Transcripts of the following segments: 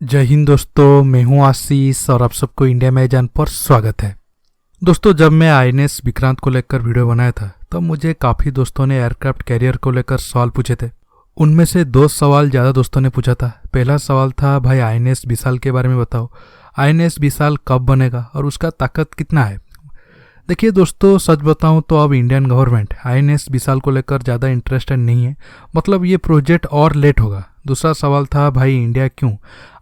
जय हिंद दोस्तों, मैं हूं आशीष और आप सबको इंडिया में जान पर स्वागत है। दोस्तों, जब मैं आईएनएस विक्रांत को लेकर वीडियो बनाया था तब मुझे काफ़ी दोस्तों ने एयरक्राफ्ट कैरियर को लेकर सवाल पूछे थे। उनमें से दो सवाल ज़्यादा दोस्तों ने पूछा था। पहला सवाल था, भाई आईएनएस विशाल के बारे में बताओ, आईएनएस विशाल कब बनेगा और उसका ताकत कितना है। देखिए दोस्तों, सच बताऊं तो अब इंडियन गवर्नमेंट आईएनएस विशाल को लेकर ज़्यादा इंटरेस्टेड नहीं है, मतलब ये प्रोजेक्ट और लेट होगा। दूसरा सवाल था, भाई इंडिया क्यों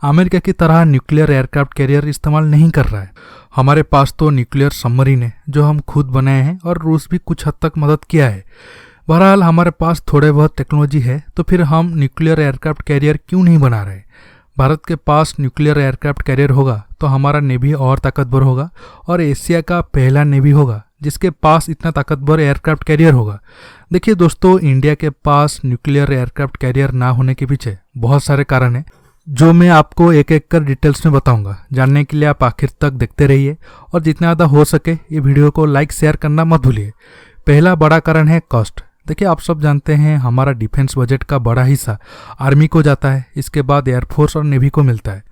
अमेरिका की तरह न्यूक्लियर एयरक्राफ्ट कैरियर इस्तेमाल नहीं कर रहा है। हमारे पास तो न्यूक्लियर सबमरीन है जो हम खुद बनाए हैं और रूस भी कुछ हद तक मदद किया है। बहरहाल हमारे पास थोड़े बहुत टेक्नोलॉजी है, तो फिर हम न्यूक्लियर एयरक्राफ्ट कैरियर क्यों नहीं बना रहे। भारत के पास न्यूक्लियर एयरक्राफ्ट कैरियर होगा तो हमारा नेवी और ताकतवर होगा और एशिया का पहला नेवी होगा जिसके पास इतना ताकतवर एयरक्राफ्ट कैरियर होगा। देखिए दोस्तों, इंडिया के पास न्यूक्लियर एयरक्राफ्ट कैरियर ना होने के पीछे बहुत सारे कारण हैं जो मैं आपको एक एक कर डिटेल्स में बताऊंगा। जानने के लिए आप आखिर तक देखते रहिए और जितना ज़्यादा हो सके ये वीडियो को लाइक शेयर करना मत भूलिए। पहला बड़ा कारण है कॉस्ट। देखिए, आप सब जानते हैं हमारा डिफेंस बजट का बड़ा हिस्सा आर्मी को जाता है, इसके बाद एयरफोर्स और नेवी को मिलता है।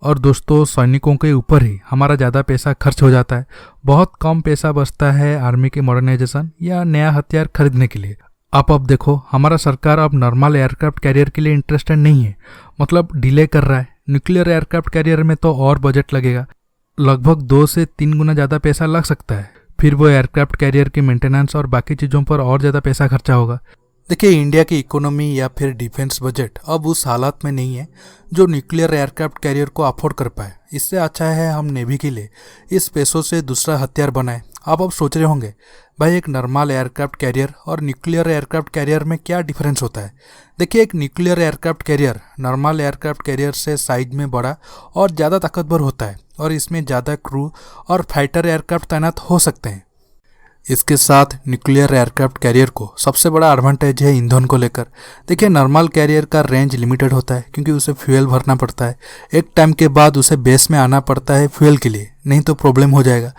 और दोस्तों, सैनिकों के ऊपर ही हमारा ज़्यादा पैसा खर्च हो जाता है। बहुत कम पैसा बचता है आर्मी के मॉडर्नाइजेशन या नया हथियार खरीदने के लिए। आप अब देखो, हमारा सरकार अब नॉर्मल एयरक्राफ्ट कैरियर के लिए इंटरेस्टेड नहीं है, मतलब डिले कर रहा है। न्यूक्लियर एयरक्राफ्ट कैरियर में तो और बजट लगेगा, लगभग 2 से 3 गुना ज़्यादा पैसा लग सकता है। फिर वो एयरक्राफ्ट कैरियर की मेंटेनेंस और बाकी चीज़ों पर और ज़्यादा पैसा खर्चा होगा। देखिए, इंडिया की इकोनॉमी या फिर डिफेंस बजट अब उस हालत में नहीं है जो न्यूक्लियर एयरक्राफ्ट कैरियर को अफोर्ड कर पाए। इससे अच्छा है हम नेवी के लिए इस पैसों से दूसरा हथियार बनाएं। आप अब सोच रहे होंगे, भाई एक नॉर्मल एयरक्राफ्ट कैरियर और न्यूक्लियर एयरक्राफ्ट कैरियर में क्या डिफरेंस होता है। देखिए, एक nuclear aircraft career normal aircraft carrier से साइज में बड़ा और ज़्यादा ताकतवर होता है और इसमें ज़्यादा क्रू और फाइटर एयरक्राफ्ट तैनात हो सकते हैं। इसके साथ न्यूक्लियर एयरक्राफ्ट कैरियर को सबसे बड़ा एडवांटेज है ईंधन को लेकर। देखिए, नॉर्मल कैरियर का रेंज लिमिटेड होता है क्योंकि उसे फ्यूल भरना पड़ता है। एक टाइम के बाद उसे बेस में आना पड़ता है फ्यूल के लिए, नहीं तो प्रॉब्लम हो जाएगा।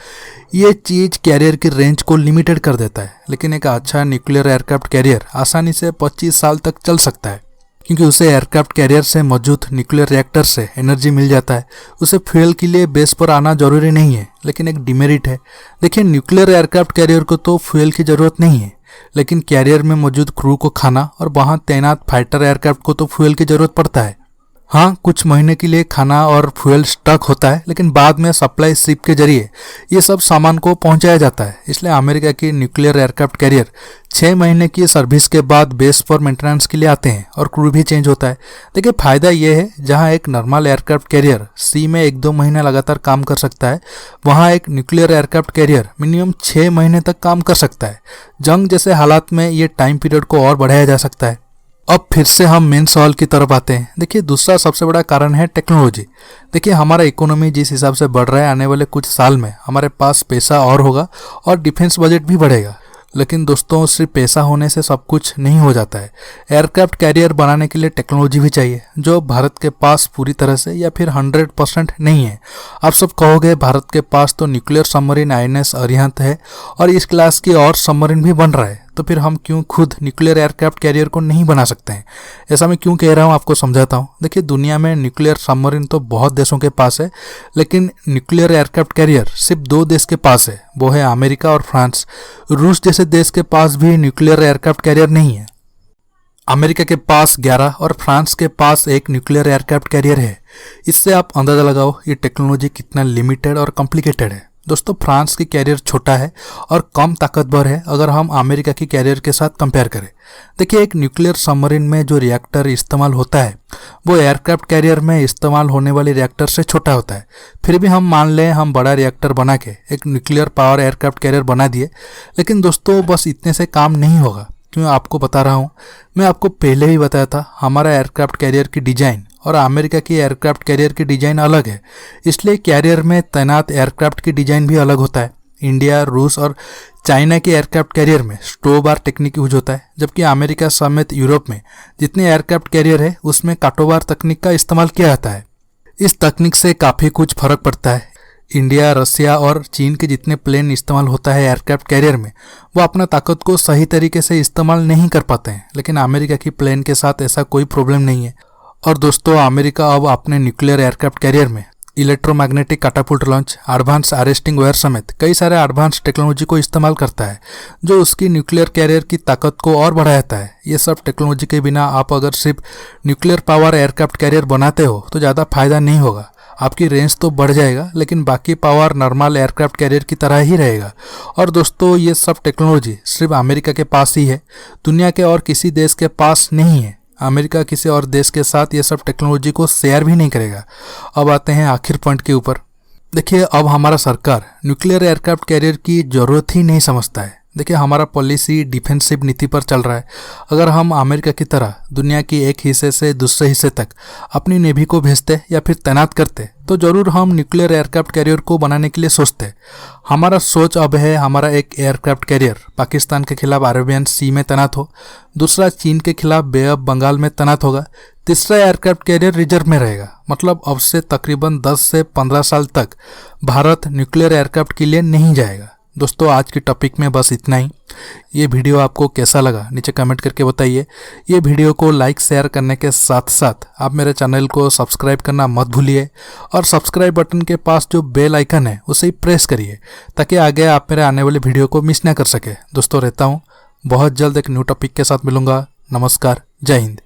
ये चीज़ कैरियर की रेंज को लिमिटेड कर देता है। लेकिन एक अच्छा न्यूक्लियर एयरक्राफ्ट कैरियर आसानी से 25 साल तक चल सकता है क्योंकि उसे एयरक्राफ्ट कैरियर से मौजूद न्यूक्लियर रिएक्टर से एनर्जी मिल जाता है। उसे फ्यूल के लिए बेस पर आना जरूरी नहीं है, लेकिन एक डिमेरिट है। देखिए, न्यूक्लियर एयरक्राफ्ट कैरियर को तो फ्यूल की ज़रूरत नहीं है, लेकिन कैरियर में मौजूद क्रू को खाना और वहाँ तैनात फाइटर एयरक्राफ्ट को तो फ्यूल की ज़रूरत पड़ता है। हाँ, कुछ महीने के लिए खाना और फ्यूल स्टॉक होता है, लेकिन बाद में सप्लाई शिप के जरिए ये सब सामान को पहुंचाया जाता है। इसलिए अमेरिका की न्यूक्लियर एयरक्राफ्ट कैरियर 6 महीने की सर्विस के बाद बेस पर मेंटेनेंस के लिए आते हैं और क्रू भी चेंज होता है। देखिए, फ़ायदा ये है, जहां एक नॉर्मल एयरक्राफ्ट कैरियर सी में 1-2 महीने लगातार काम कर सकता है, वहां एक न्यूक्लियर एयरक्राफ्ट कैरियर मिनिमम 6 महीने तक काम कर सकता है। जंग जैसे हालात में ये टाइम पीरियड को और बढ़ाया जा सकता है। अब फिर से हम मेन सवाल की तरफ आते हैं। देखिए, दूसरा सबसे बड़ा कारण है टेक्नोलॉजी। देखिए, हमारा इकोनॉमी जिस हिसाब से बढ़ रहा है, आने वाले कुछ साल में हमारे पास पैसा और होगा और डिफेंस बजट भी बढ़ेगा। लेकिन दोस्तों, सिर्फ पैसा होने से सब कुछ नहीं हो जाता है। एयरक्राफ्ट कैरियर बनाने के लिए टेक्नोलॉजी भी चाहिए जो भारत के पास पूरी तरह से या फिर 100% नहीं है। आप सब कहोगे, भारत के पास तो न्यूक्लियर सबमरीन आईएनएस अरिहंत है और इस क्लास की और सबमरीन भी बन रहा है, तो फिर हम क्यों खुद न्यूक्लियर एयरक्राफ्ट कैरियर को नहीं बना सकते हैं। ऐसा मैं क्यों कह रहा हूँ आपको समझाता हूँ। देखिए, दुनिया में न्यूक्लियर सबमरीन तो बहुत देशों के पास है, लेकिन न्यूक्लियर एयरक्राफ्ट कैरियर सिर्फ 2 देश के पास है, वो है अमेरिका और फ्रांस। रूस जैसे देश के पास भी न्यूक्लियर एयरक्राफ्ट कैरियर नहीं है। अमेरिका के पास 11 और फ्रांस के पास 1 न्यूक्लियर एयरक्राफ्ट कैरियर है। इससे आप अंदाजा लगाओ ये टेक्नोलॉजी कितना लिमिटेड और कॉम्प्लिकेटेड है। दोस्तों, फ्रांस की कैरियर छोटा है और कम ताकतवर है अगर हम अमेरिका की कैरियर के साथ कंपेयर करें। देखिए, एक न्यूक्लियर सबमरीन में जो रिएक्टर इस्तेमाल होता है वो एयरक्राफ्ट कैरियर में इस्तेमाल होने वाले रिएक्टर से छोटा होता है। फिर भी हम मान लें हम बड़ा रिएक्टर बना के एक न्यूक्लियर पावर एयरक्राफ्ट कैरियर बना दिए, लेकिन दोस्तों बस इतने से काम नहीं होगा। क्यों आपको बता रहा हूँ, मैं आपको पहले ही बताया था हमारा एयरक्राफ्ट कैरियर की डिजाइन और अमेरिका की एयरक्राफ्ट कैरियर की डिजाइन अलग है, इसलिए कैरियर में तैनात एयरक्राफ्ट की डिजाइन भी अलग होता है। इंडिया, रूस और चाइना के एयरक्राफ्ट कैरियर में स्टोबार टेक्निक यूज होता है, जबकि अमेरिका समेत यूरोप में जितने एयरक्राफ्ट कैरियर है उसमें काटोबार तकनीक का इस्तेमाल किया जाता है। इस तकनीक से काफ़ी कुछ फर्क पड़ता है। इंडिया, रसिया और चीन के जितने प्लेन इस्तेमाल होता है एयरक्राफ्ट कैरियर में, वो अपना ताकत को सही तरीके से इस्तेमाल नहीं कर पाते हैं, लेकिन अमेरिका की प्लेन के साथ ऐसा कोई प्रॉब्लम नहीं है। और दोस्तों अमेरिका अब अपने न्यूक्लियर एयरक्राफ्ट कैरियर में electromagnetic catapult launch, advance arresting wire समेत कई सारे एडवांस टेक्नोलॉजी को इस्तेमाल करता है जो उसकी न्यूक्लियर कैरियर की ताकत को और बढ़ाता है। ये सब टेक्नोलॉजी के बिना आप अगर सिर्फ न्यूक्लियर पावर एयरक्राफ्ट कैरियर बनाते हो तो ज़्यादा फायदा नहीं होगा। आपकी रेंज तो बढ़ जाएगा लेकिन बाकी पावर नॉर्मल एयरक्राफ्ट कैरियर की तरह ही रहेगा। और दोस्तों ये सब टेक्नोलॉजी सिर्फ अमेरिका के पास ही है, दुनिया के और किसी देश के पास नहीं है। अमेरिका किसी और देश के साथ ये सब टेक्नोलॉजी को शेयर भी नहीं करेगा। अब आते हैं आखिर पॉइंट के ऊपर। देखिए अब हमारा सरकार न्यूक्लियर एयरक्राफ्ट कैरियर की ज़रूरत ही नहीं समझता है। देखिए हमारा पॉलिसी डिफेंसिव नीति पर चल रहा है। अगर हम अमेरिका की तरह दुनिया की एक हिस्से से दूसरे हिस्से तक अपनी नेवी को भेजते या फिर तैनात करते तो ज़रूर हम न्यूक्लियर एयरक्राफ्ट कैरियर को बनाने के लिए सोचते। हमारा सोच अब है हमारा एक एयरक्राफ्ट कैरियर पाकिस्तान के खिलाफ अरेबियन सी में तैनात हो, दूसरा चीन के खिलाफ बे ऑफ बंगाल में तैनात होगा, तीसरा एयरक्राफ्ट कैरियर रिजर्व में रहेगा। मतलब अब से तकरीबन 10 से 15 साल तक भारत न्यूक्लियर एयरक्राफ्ट के लिए नहीं जाएगा। दोस्तों आज की टॉपिक में बस इतना ही। ये वीडियो आपको कैसा लगा नीचे कमेंट करके बताइए। ये वीडियो को लाइक शेयर करने के साथ साथ आप मेरे चैनल को सब्सक्राइब करना मत भूलिए और सब्सक्राइब बटन के पास जो बेल आइकन है उसे प्रेस करिए ताकि आगे आप मेरे आने वाले वीडियो को मिस ना कर सके। दोस्तों रहता हूँ, बहुत जल्द एक न्यू टॉपिक के साथ मिलूंगा। नमस्कार, जय हिंद।